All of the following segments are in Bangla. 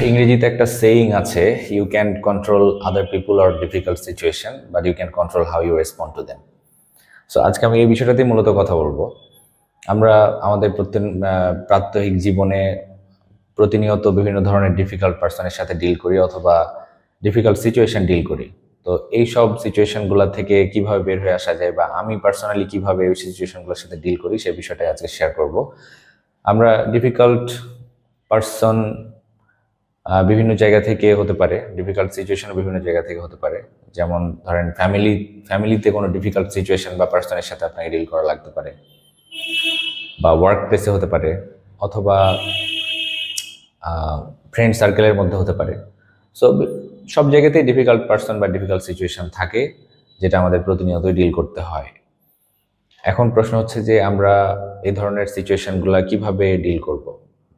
ইংরেজিতে একটা সেইং আছে, you can control other people or difficult situation but you can control how you respond to them. So আজকে আমি এই বিষয়টাতেই মূলত কথা বলবো। আমরা আমাদের প্রাত্যহিক জীবনে প্রতিনিয়ত বিভিন্ন ধরনের ডিফিকাল্ট পার্সনের সাথে ডিল করি অথবা ডিফিকাল্ট সিচুয়েশন ডিল করি। তো এই সব সিচুয়েশনগুলো থেকে কিভাবে বের হয়ে আসা যায় বা আমি পার্সোনালি কিভাবে এই সিচুয়েশনগুলোর সাথে ডিল করি সে বিষয়টাই আজকে শেয়ার করব। আমরা ডিফিকাল্ট পার্সন বিভিন্ন জায়গা থেকে হতে পারে, ডিফিকাল্ট সিচুয়েশন বিভিন্ন জায়গা থেকে হতে পারে। যেমন ধরেন ফ্যামিলিতে কোনো ডিফিকাল্ট সিচুয়েশন বা পার্সনের সাথে আপনাকে ডিল করা লাগতে পারে, বা ওয়ার্ক প্লেসে হতে পারে, অথবা ফ্রেন্ড সার্কেলের মধ্যে হতে পারে। সো সব জায়গাতেই ডিফিকাল্ট পার্সন বা ডিফিকাল্ট সিচুয়েশন থাকে, যেটা আমাদের প্রতিনিয়তই ডিল করতে হয়। এখন প্রশ্ন হচ্ছে যে আমরা এই ধরনের সিচুয়েশনগুলো কিভাবে ডিল করব,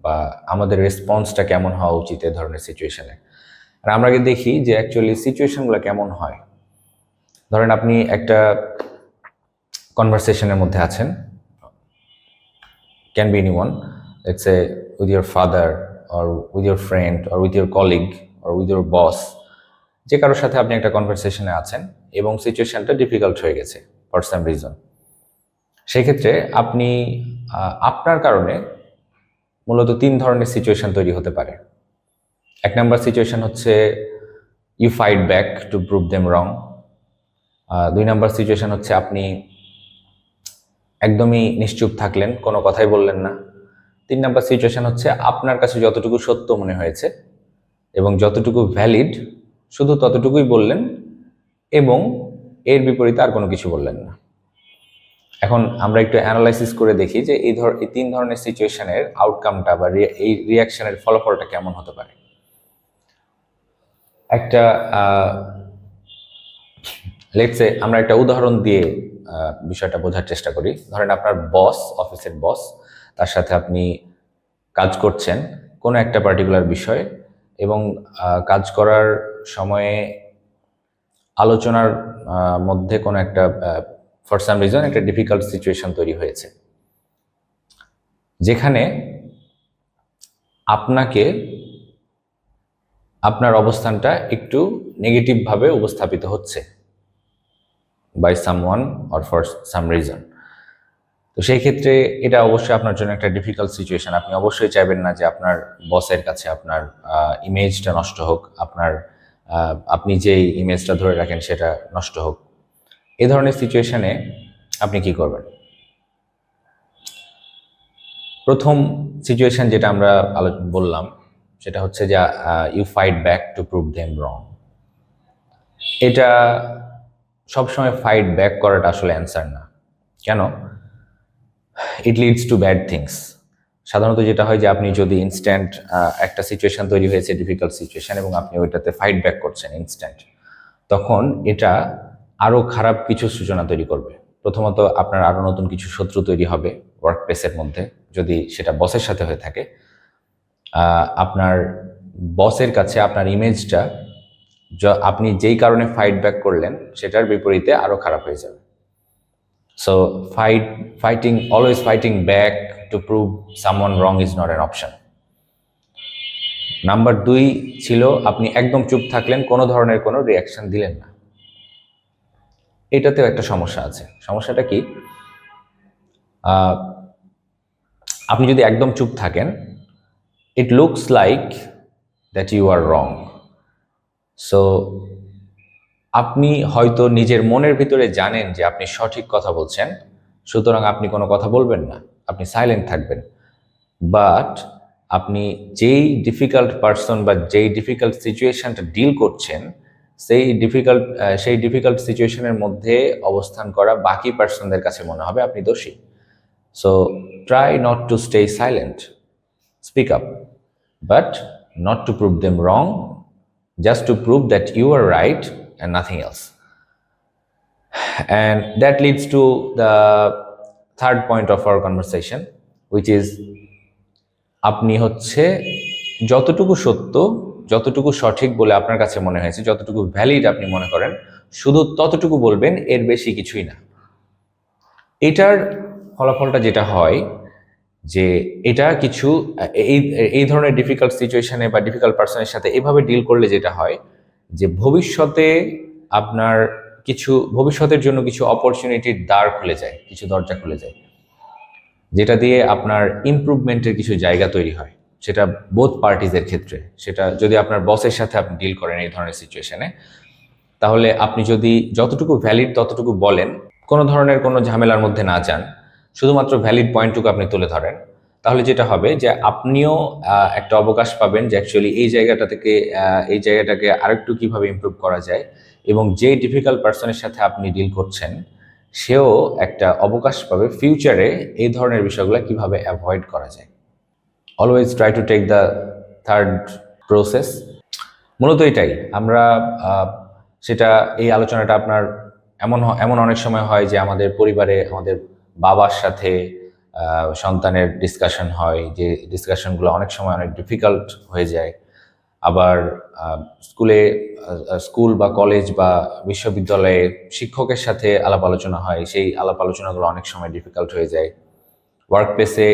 বা আমাদের রেসপন্সটা কেমন হওয়া উচিত এই ধরনের সিচুয়েশনে। আর আমরা আগে দেখি যে অ্যাকচুয়ালি সিচুয়েশনগুলো কেমন হয়। ধরেন আপনি একটা কনভারসেশনের মধ্যে আছেন, can be anyone, let's say with your father or with your friend or with your colleague or with your boss. যে কারোর সাথে আপনি একটা কনভারসেশনে আছেন এবং সিচুয়েশনটা ডিফিকাল্ট হয়ে গেছে ফর সাম রিজন। সেক্ষেত্রে আপনি আপনার কারণে মূলত 3 ধরনের সিচুয়েশন তৈরি হতে পারে। 1 নাম্বার সিচুয়েশন হচ্ছে you fight back to prove them wrong. 2 number situation হচ্ছে আপনি একদমই নিশ্চুপ থাকলেন, কোনো কথাই বললেন না। 3 নাম্বার সিচুয়েশন হচ্ছে আপনার কাছে যতটুকু সত্য মনে হয়েছে এবং যতটুকু ভ্যালিড শুধু ততটুকুই বললেন এবং এর বিপরীতে আর কোনো কিছু বললেন না। এখন আমরা একটু অ্যানালাইসিস করে দেখি যে এই 3 ধরনের সিচুয়েশনের আউটকামটা বা এই রিয়াকশনের ফলাফলটা কেমন হতে পারে। একটা লেটস সে আমরা একটা উদাহরণ দিয়ে বিষয়টা বোঝার চেষ্টা করি। ধরেন আপনার বস, অফিসের বস, তার সাথে আপনি কাজ করছেন কোনো একটা পার্টিকুলার বিষয়ে, এবং কাজ করার সময়ে আলোচনার মধ্যে কোনো একটা ফর সাম রিজন একটা ডিফিকাল্ট সিচুয়েশন তৈরি হয়েছে, যেখানে আপনাকে আপনার অবস্থানটা একটু নেগেটিভভাবে উপস্থাপিত হচ্ছে by someone or for some reason. তো সেই ক্ষেত্রে এটা অবশ্যই আপনার জন্য একটা ডিফিকাল্ট সিচুয়েশন। আপনি অবশ্যই চাইবেন না যে আপনার বসের কাছে আপনার ইমেজটা নষ্ট হোক, আপনি যেই ইমেজটা ধরে রাখেন সেটা নষ্ট হোক। এই ধরনের সিচুয়েশনে আপনি কি করবেন? প্রথম সিচুয়েশন যেটা আমরা বললাম সেটা হচ্ছে যে you fight back to prove them wrong. এটা সবসময় ফাইট ব্যাক করাটা আসলে অ্যান্সার না। কেন? It leads to bad things. সাধারণত যেটা হয় যে আপনি যদি ইনস্ট্যান্ট একটা সিচুয়েশন তৈরি হয়েছে, ডিফিকাল্ট সিচুয়েশন, এবং আপনি ওইটাতে ফাইট ব্যাক করছেন ইনস্ট্যান্ট, তখন এটা আরও খারাপ কিছু সূচনা তৈরি করবে। প্রথমত আপনার আরও নতুন কিছু শত্রু তৈরি হবে ওয়ার্ক প্লেসের মধ্যে, যদি সেটা বসের সাথে হয়ে থাকে। আপনার বসের কাছে আপনার ইমেজটা আপনি যেই কারণে ফাইট ব্যাক করলেন সেটার বিপরীতে আরও খারাপ হয়ে যাবে। So always fighting back to prove someone wrong is not an option. Number 2 ছিল আপনি একদম চুপ থাকলেন, কোনো ধরনের কোনো রিয়াকশন দিলেন না। এটাতেও একটা সমস্যা আছে। সমস্যাটা কি? আপনি যদি একদম চুপ থাকেন, it looks like that you are wrong. So আপনি হয়তো নিজের মনের ভিতরে জানেন যে আপনি সঠিক কথা বলছেন, সুতরাং আপনি কোনো কথা বলবেন না, আপনি সাইলেন্ট থাকবেন। বাট আপনি যেই ডিফিকাল্ট পার্সন বা যেই ডিফিকাল্ট সিচুয়েশনটা ডিল করছেন, সেই ডিফিকাল্ট সিচুয়েশনের মধ্যে অবস্থান করা বাকি পার্সনদের কাছে মনে হবে আপনি দোষী। So try not to stay silent, speak up, but not to prove them wrong, just to prove that you are right and nothing else. And that leads to the third point of our conversation, which is আপনি হচ্ছে যতটুকু সত্য, যতটুকু সঠিক বলে আপনার কাছে মনে হয়েছে, যতটুকু ভ্যালিড আপনি মনে করেন, শুধু ততটুকু বলবেন, এর বেশি কিছুই না। এটার ফলাফলটা যেটা হয় যে এটা কিছু এই এই ধরনের ডিফিকাল্ট সিচুয়েশনে বা ডিফিকাল্ট পার্সনের সাথে এভাবে ডিল করলে যেটা হয় যে ভবিষ্যতে আপনার কিছু ভবিষ্যতের জন্য কিছু অপরচুনিটির দ্বার খুলে যায়, কিছু দরজা খুলে যায়, যেটা দিয়ে আপনার ইমপ্রুভমেন্টের কিছু জায়গা তৈরি হয়। সেটা বোথ পার্টিজের ক্ষেত্রে। সেটা যদি আপনার বসের সাথে আপনি ডিল করেন এই ধরনের সিচুয়েশনে, তাহলে আপনি যদি যতটুকু ভ্যালিড ততটুকু বলেন, কোনো ধরনের কোনো ঝামেলার মধ্যে না যান, শুধুমাত্র ভ্যালিড পয়েন্টটুকু আপনি তুলে ধরেন, তাহলে যেটা হবে যে আপনিও একটা অবকাশ পাবেন যে অ্যাকচুয়ালি এই জায়গাটাকে আরেকটু কিভাবে ইমপ্রুভ করা যায়, এবং যে ডিফিকাল্ট পার্সনের সাথে আপনি ডিল করছেন সেও একটা অবকাশ পাবে ফিউচারে এই ধরনের বিষয়গুলো কিভাবে অ্যাভয়েড করা যায়। Always try to take the third process. মূলত এটাই আমরা সেটা এই আলোচনাটা আপনার এমন অনেক সময় হয় যে আমাদের পরিবারে আমাদের বাবার সাথে সন্তানের ডিসকাশন হয়, যে ডিসকাশনগুলো অনেক সময় অনেক ডিফিকাল্ট হয়ে যায়। আবার স্কুল বা কলেজ বা বিশ্ববিদ্যালয়ে শিক্ষকের সাথে আলাপ আলোচনা হয়, সেই আলাপ আলোচনাগুলো অনেক সময় ডিফিকাল্ট হয়ে যায়। ওয়ার্ক প্লেসে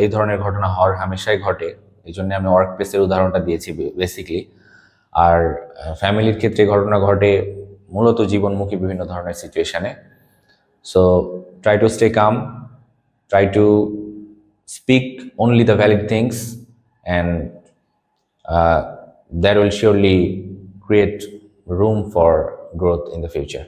এই ধরনের ঘটনা হওয়ার হামেশাই ঘটে, এই জন্য আমি ওয়ার্ক প্লেসের উদাহরণটা দিয়েছি বেসিকলি। আর ফ্যামিলির ক্ষেত্রে ঘটনা ঘটে মূলত জীবনমুখী বিভিন্ন ধরনের সিচুয়েশনে। So try to stay calm, try to speak only the valid things, and that will surely create room for growth in the future.